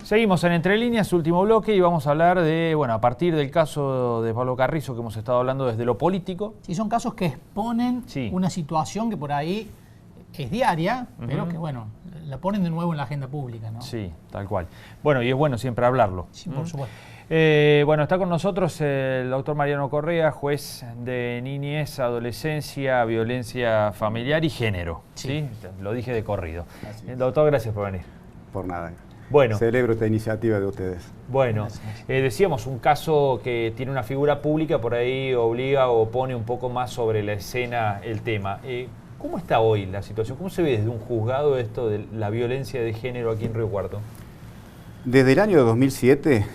Seguimos en Entre Líneas, último bloque, y vamos a hablar de, bueno, a partir del caso de Pablo Carrizo que hemos estado hablando desde lo político. Sí, son casos que exponen una situación que por ahí es diaria, pero que, bueno, la ponen de nuevo en la agenda pública, ¿no? Sí, tal cual. Bueno, y es bueno siempre hablarlo. Sí, por supuesto. Bueno, está con nosotros el doctor Mariano Correa, juez de niñez, adolescencia, violencia familiar y género. ¿Sí? Lo dije de corrido. Doctor, gracias por venir. Por nada. Bueno, celebro esta iniciativa de ustedes. Bueno, decíamos, un caso que tiene una figura pública, por ahí obliga o pone un poco más sobre la escena el tema. ¿Cómo está hoy la situación? ¿Cómo se ve desde un juzgado esto de la violencia de género aquí en Río Cuarto? Desde el año 2007,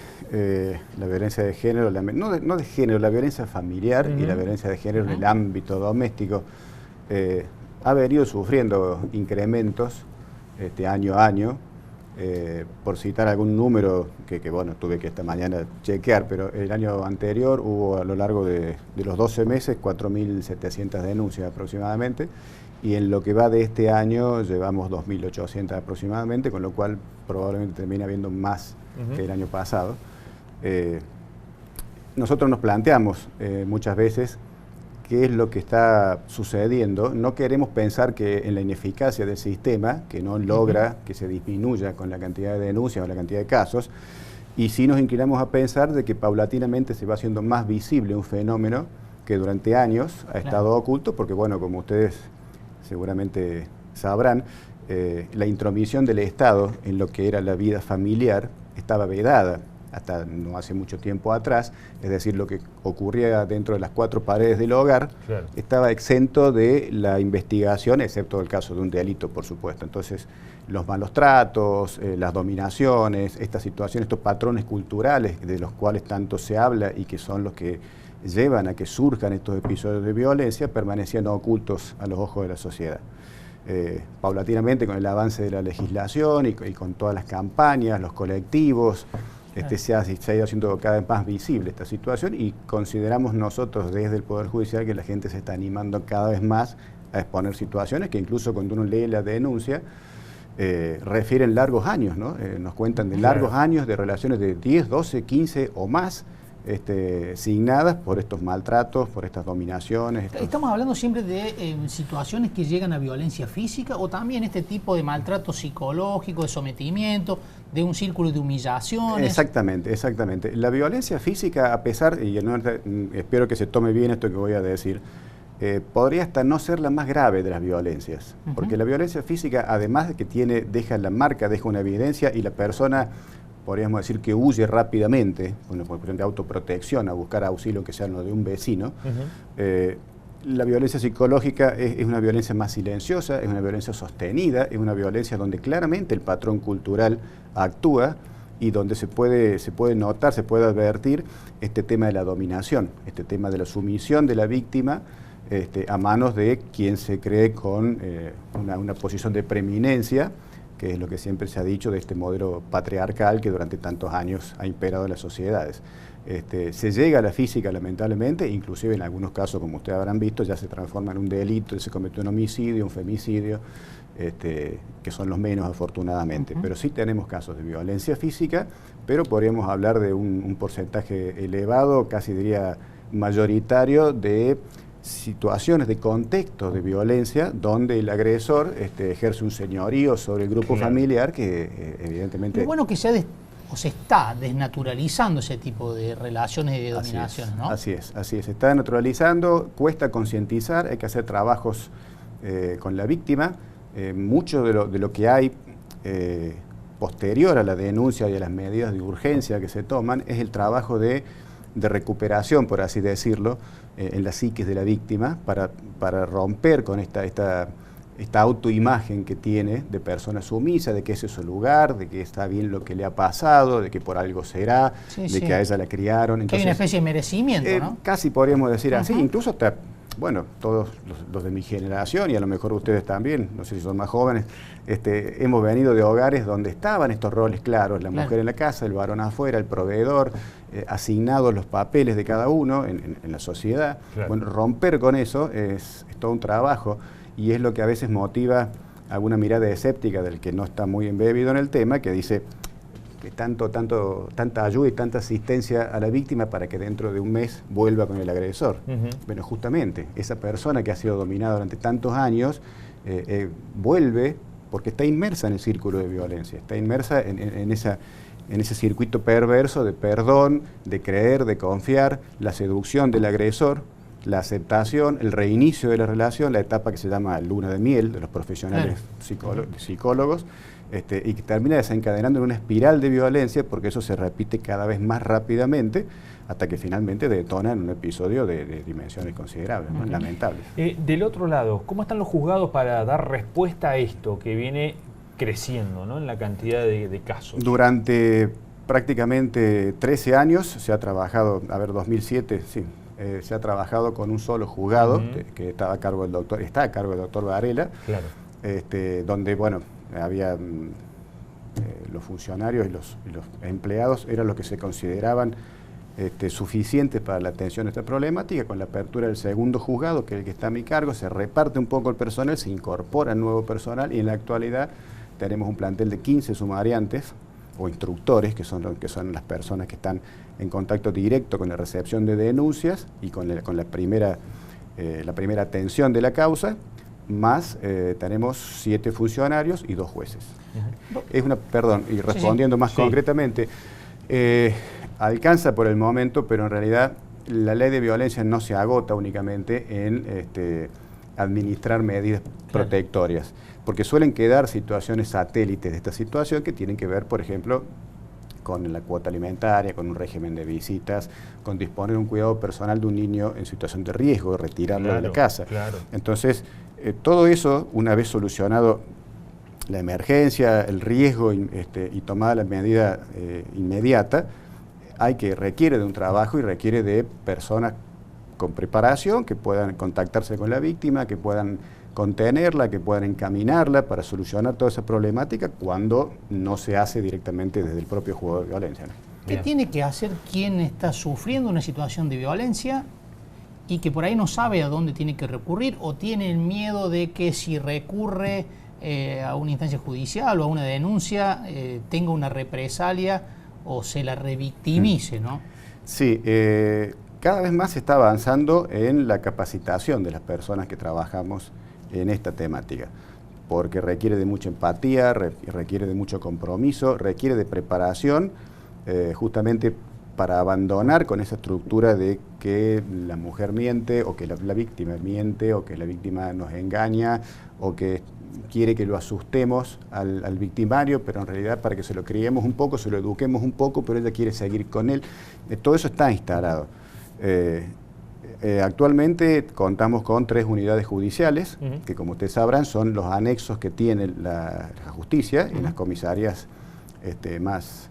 la violencia de género, no de género, la violencia familiar y la violencia de género en el ámbito doméstico ha venido sufriendo incrementos año a año. Por citar algún número que bueno, tuve que esta mañana chequear, pero el año anterior hubo a lo largo de los 12 meses 4.700 denuncias aproximadamente, y en lo que va de este año llevamos 2.800 aproximadamente, con lo cual probablemente termine habiendo más que el año pasado. Nosotros nos planteamos muchas veces qué es lo que está sucediendo. No queremos pensar que en la ineficacia del sistema, que no logra que se disminuya con la cantidad de denuncias o la cantidad de casos, y sí nos inclinamos a pensar de que paulatinamente se va haciendo más visible un fenómeno que durante años ha estado oculto, porque bueno, como ustedes seguramente sabrán, la intromisión del Estado en lo que era la vida familiar estaba vedada hasta no hace mucho tiempo atrás, es decir, lo que ocurría dentro de las cuatro paredes del hogar estaba exento de la investigación, excepto el caso de un delito, por supuesto. Entonces, los malos tratos, las dominaciones, estas situaciones, estos patrones culturales de los cuales tanto se habla y que son los que llevan a que surjan estos episodios de violencia, permanecían ocultos a los ojos de la sociedad. Paulatinamente, con el avance de la legislación y con todas las campañas, los colectivos, se ha ido haciendo cada vez más visible esta situación, y consideramos nosotros desde el Poder Judicial que la gente se está animando cada vez más a exponer situaciones que incluso cuando uno lee la denuncia refieren largos años, ¿no? Nos cuentan de largos años de relaciones de 10, 12, 15 o más signadas por estos maltratos, por estas dominaciones. ¿Estamos hablando siempre de situaciones que llegan a violencia física o también este tipo de maltrato psicológico, de sometimiento, de un círculo de humillaciones? Exactamente, exactamente. La violencia física, a pesar, y espero que se tome bien esto que voy a decir, podría hasta no ser la más grave de las violencias, porque la violencia física, además de que deja la marca, deja una evidencia, y la persona, podríamos decir que huye rápidamente, por cuestión de autoprotección, a buscar auxilio que sea lo de un vecino. La violencia psicológica es una violencia más silenciosa, es una violencia sostenida, es una violencia donde claramente el patrón cultural actúa y donde se puede notar, se puede advertir este tema de la dominación, este tema de la sumisión de la víctima a manos de quien se cree con una posición de preeminencia, que es lo que siempre se ha dicho de este modelo patriarcal que durante tantos años ha imperado en las sociedades. Se llega a la física, lamentablemente, inclusive en algunos casos, como ustedes habrán visto, ya se transforma en un delito, se comete un homicidio, un femicidio, que son los menos, afortunadamente. Pero sí tenemos casos de violencia física, pero podríamos hablar de un porcentaje elevado, casi diría mayoritario, de situaciones de contexto de violencia donde el agresor ejerce un señorío sobre el grupo familiar que evidentemente... Es bueno que se está desnaturalizando ese tipo de relaciones y de dominación, ¿no? Así es, se está desnaturalizando, cuesta concientizar, hay que hacer trabajos con la víctima. Mucho de lo que hay posterior a la denuncia y a las medidas de urgencia que se toman es el trabajo de recuperación, por así decirlo, en la psiquis de la víctima, para romper con esta autoimagen que tiene de persona sumisa, de que ese es su lugar, de que está bien lo que le ha pasado, de que por algo será, que a ella la criaron. Entonces, que hay una especie de merecimiento, ¿no? Casi podríamos decir así, incluso hasta, bueno, todos los de mi generación, y a lo mejor ustedes también, no sé si son más jóvenes, hemos venido de hogares donde estaban estos roles claros, la mujer en la casa, el varón afuera, el proveedor, asignados los papeles de cada uno en la sociedad. Bueno, romper con eso es todo un trabajo, y es lo que a veces motiva alguna mirada escéptica del que no está muy embebido en el tema, que dice, tanta ayuda y tanta asistencia a la víctima para que dentro de un mes vuelva con el agresor. Bueno, justamente, esa persona que ha sido dominada durante tantos años vuelve porque está inmersa en el círculo de violencia, está inmersa en ese circuito perverso de perdón, de creer, de confiar, la seducción del agresor, la aceptación, el reinicio de la relación, la etapa que se llama luna de miel de los profesionales psicólogos, y que termina desencadenando en una espiral de violencia porque eso se repite cada vez más rápidamente hasta que finalmente detona en un episodio de dimensiones considerables, ¿no? Lamentables. Del otro lado, ¿cómo están los juzgados para dar respuesta a esto que viene creciendo, ¿no?, en la cantidad de casos? Durante prácticamente 13 años se ha trabajado, 2007, sí, se ha trabajado con un solo juzgado que está a cargo del doctor Varela, claro. Donde, bueno, había los funcionarios y los empleados eran los que se consideraban suficientes para la atención de esta problemática. Con la apertura del segundo juzgado, que es el que está a mi cargo, se reparte un poco el personal, se incorpora nuevo personal y en la actualidad tenemos un plantel de 15 sumariantes o instructores, que son las personas que están en contacto directo con la recepción de denuncias y con la primera atención de la causa, más tenemos 7 funcionarios y 2 jueces. Y respondiendo más concretamente, alcanza por el momento, pero en realidad la ley de violencia no se agota únicamente en administrar medidas protectorias, porque suelen quedar situaciones satélites de esta situación que tienen que ver, por ejemplo, con la cuota alimentaria, con un régimen de visitas, con disponer un cuidado personal de un niño en situación de riesgo, de retirarlo de la casa. Entonces, todo eso, una vez solucionado la emergencia, el riesgo y tomada la medida inmediata, requiere de un trabajo y requiere de personas con preparación que puedan contactarse con la víctima, que puedan contenerla, que puedan encaminarla para solucionar toda esa problemática cuando no se hace directamente desde el propio juego de violencia, ¿no? ¿Qué tiene que hacer quien está sufriendo una situación de violencia y que por ahí no sabe a dónde tiene que recurrir o tiene el miedo de que si recurre a una instancia judicial o a una denuncia tenga una represalia o se la revictimice, ¿no? Sí, cada vez más se está avanzando en la capacitación de las personas que trabajamos en esta temática, porque requiere de mucha empatía, requiere de mucho compromiso, requiere de preparación, justamente para abandonar con esa estructura de que la mujer miente, o que la víctima miente, o que la víctima nos engaña, o que quiere que lo asustemos al victimario, pero en realidad para que se lo criemos un poco, se lo eduquemos un poco, pero ella quiere seguir con él. Todo eso está instalado. Actualmente contamos con 3 unidades judiciales, que como ustedes sabrán son los anexos que tiene la justicia en las comisarías de más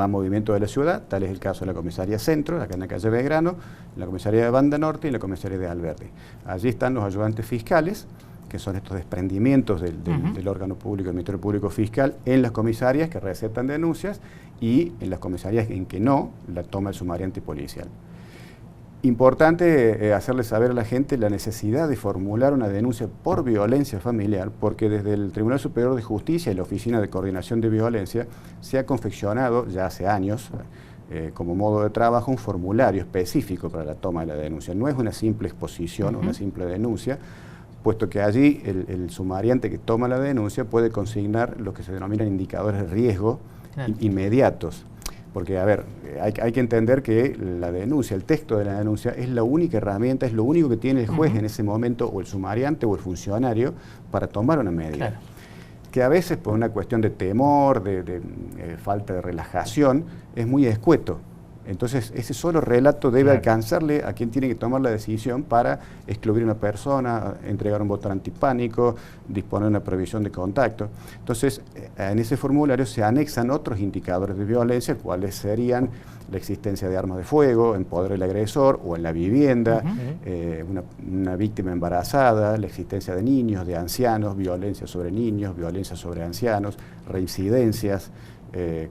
movimiento de la ciudad. Tal es el caso de la comisaría Centro, acá en la calle Belgrano, la comisaría de Banda Norte y la comisaría de Alberdi. Allí están los ayudantes fiscales, que son estos desprendimientos del órgano público, el Ministerio Público Fiscal, en las comisarias que receptan denuncias y en las comisarias en que no, la toma el sumariante policial. Importante hacerle saber a la gente la necesidad de formular una denuncia por violencia familiar, porque desde el Tribunal Superior de Justicia y la Oficina de Coordinación de Violencia se ha confeccionado ya hace años, como modo de trabajo, un formulario específico para la toma de la denuncia. No es una simple exposición, una simple denuncia, puesto que allí el sumariante que toma la denuncia puede consignar lo que se denominan indicadores de riesgo inmediatos. Porque, a ver, hay que entender que la denuncia, el texto de la denuncia, es la única herramienta, es lo único que tiene el juez en ese momento, o el sumariante o el funcionario, para tomar una medida. Que a veces, por una cuestión de temor, de falta de relajación, es muy escueto. Entonces, ese solo relato debe alcanzarle a quien tiene que tomar la decisión para excluir a una persona, entregar un botón antipánico, disponer una prohibición de contacto. Entonces, en ese formulario se anexan otros indicadores de violencia, cuáles serían la existencia de armas de fuego en poder del agresor o en la vivienda, una víctima embarazada, la existencia de niños, de ancianos, violencia sobre niños, violencia sobre ancianos, reincidencias,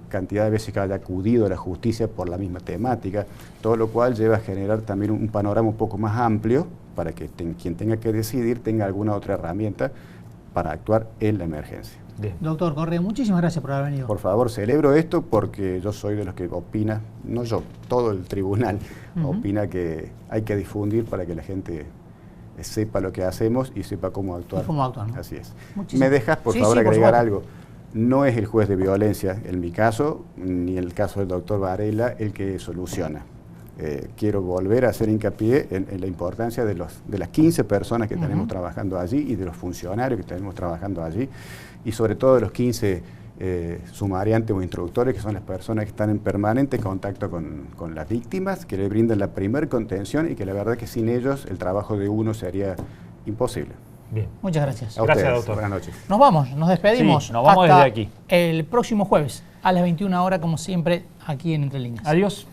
cantidad de veces que haya acudido a la justicia por la misma temática, todo lo cual lleva a generar también un panorama un poco más amplio para que quien tenga que decidir tenga alguna otra herramienta para actuar en la emergencia. Bien. Doctor Correa, muchísimas gracias por haber venido. Por favor, celebro esto porque yo soy de los que opina, no yo, todo el tribunal opina que hay que difundir para que la gente sepa lo que hacemos y sepa cómo actuar. Y cómo actuar, ¿no? Así es. Muchísimas. ¿Me dejas, por favor, agregar algo? No es el juez de violencia, en mi caso, ni en el caso del doctor Varela, el que soluciona. Quiero volver a hacer hincapié en la importancia de las 15 personas que tenemos trabajando allí y de los funcionarios que tenemos trabajando allí, y sobre todo de los 15 sumariantes o instructores, que son las personas que están en permanente contacto con las víctimas, que le brindan la primer contención y que la verdad que sin ellos el trabajo de uno sería imposible. Bien. Muchas gracias. Gracias, doctor. Buenas noches. Nos vamos, nos despedimos. Sí, nos vamos hasta desde aquí. El próximo jueves a las 21 horas, como siempre, aquí en Entre Líneas. Adiós.